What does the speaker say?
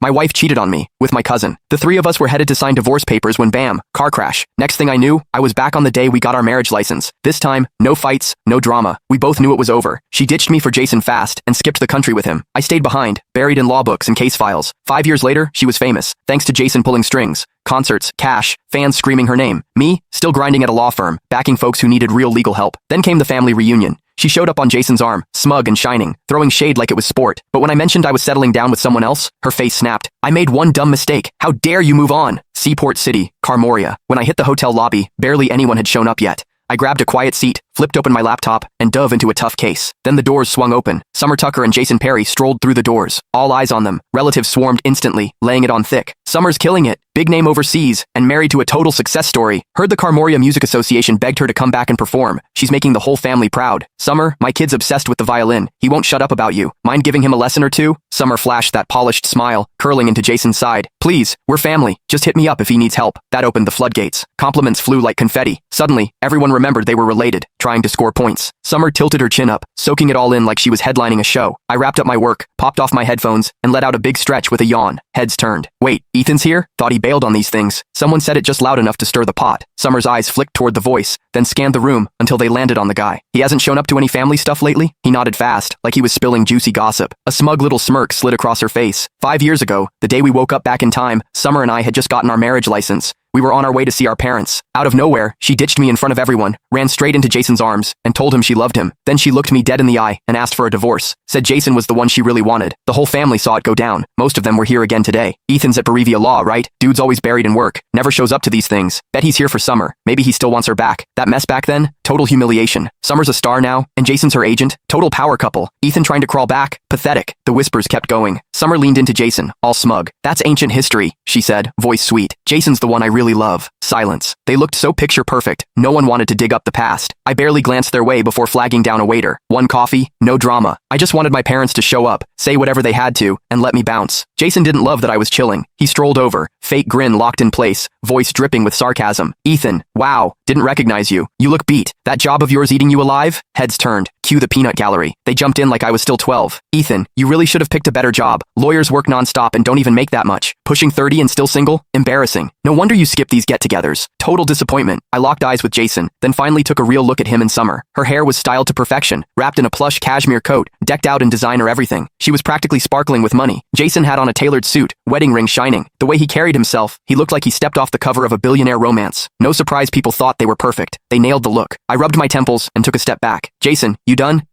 My wife cheated on me, with my cousin. The three of us were headed to sign divorce papers when bam, car crash. Next thing I knew, I was back on the day we got our marriage license. This time, no fights, no drama. We both knew it was over. She ditched me for Jason fast and skipped the country with him. I stayed behind, buried in law books and case files. 5 years later, she was famous, thanks to Jason pulling strings. Concerts, cash, fans screaming her name. Me, still grinding at a law firm, backing folks who needed real legal help. Then came the family reunion. She showed up on Jason's arm, smug and shining, throwing shade like it was sport. But when I mentioned I was settling down with someone else, her face snapped. I made one dumb mistake. How dare you move on? Seaport City, Carmoria. When I hit the hotel lobby, barely anyone had shown up yet. I grabbed a quiet seat, flipped open my laptop, and dove into a tough case. Then the doors swung open. Summer Tucker and Jason Perry strolled through the doors. All eyes on them. Relatives swarmed instantly, laying it on thick. Summer's killing it. Big name overseas, and married to a total success story. Heard the Carmoria Music Association begged her to come back and perform. She's making the whole family proud. Summer, my kid's obsessed with the violin. He won't shut up about you. Mind giving him a lesson or two? Summer flashed that polished smile, curling into Jason's side. Please, we're family. Just hit me up if he needs help. That opened the floodgates. Compliments flew like confetti. Suddenly, everyone remembered they were related, trying to score points. Summer tilted her chin up, soaking it all in like she was headlining a show. I wrapped up my work, popped off my headphones, and let out a big stretch with a yawn. Heads turned. Wait, Ethan's here? Thought he bailed on these things. Someone said it just loud enough to stir the pot. Summer's eyes flicked toward the voice, then scanned the room until they landed on the guy. He hasn't shown up to any family stuff lately? He nodded fast, like he was spilling juicy gossip. A smug little smirk slid across her face. 5 years ago, the day we woke up back in time, Summer and I had just gotten our marriage license. We were on our way to see our parents. Out of nowhere, she ditched me in front of everyone, ran straight into Jason's arms, and told him she loved him. Then she looked me dead in the eye and asked for a divorce. Said Jason was the one she really wanted. The whole family saw it go down. Most of them were here again today. Ethan's at Berevia Law, right? Dude's always buried in work. Never shows up to these things. Bet he's here for Summer. Maybe he still wants her back. That mess back then? Total humiliation. Summer's a star now, and Jason's her agent. Total power couple. Ethan trying to crawl back? Pathetic. The whispers kept going. Summer leaned into Jason, all smug. That's ancient history, she said, voice sweet. Jason's the one I really love. Silence. They looked so picture perfect. No one wanted to dig up the past. I barely glanced their way before flagging down a waiter. One coffee, no drama. I just wanted my parents to show up, say whatever they had to, and let me bounce. Jason didn't love that I was chilling. He strolled over, fake grin locked in place, voice dripping with sarcasm. Ethan, wow, didn't recognize you. You look beat. That job of yours eating you alive? Heads turned. Cue the peanut gallery. They jumped in like I was still 12. Ethan, you really should have picked a better job. Lawyers work nonstop and don't even make that much. Pushing 30 and still single? Embarrassing. No wonder you skip these get-togethers. Total disappointment. I locked eyes with Jason, then finally took a real look at him and Summer. Her hair was styled to perfection, wrapped in a plush cashmere coat, decked out in designer everything. She was practically sparkling with money. Jason had on a tailored suit, wedding ring shining. The way he carried himself, he looked like he stepped off the cover of a billionaire romance. No surprise people thought they were perfect. They nailed the look. I rubbed my temples and took a step back. Jason, you done? If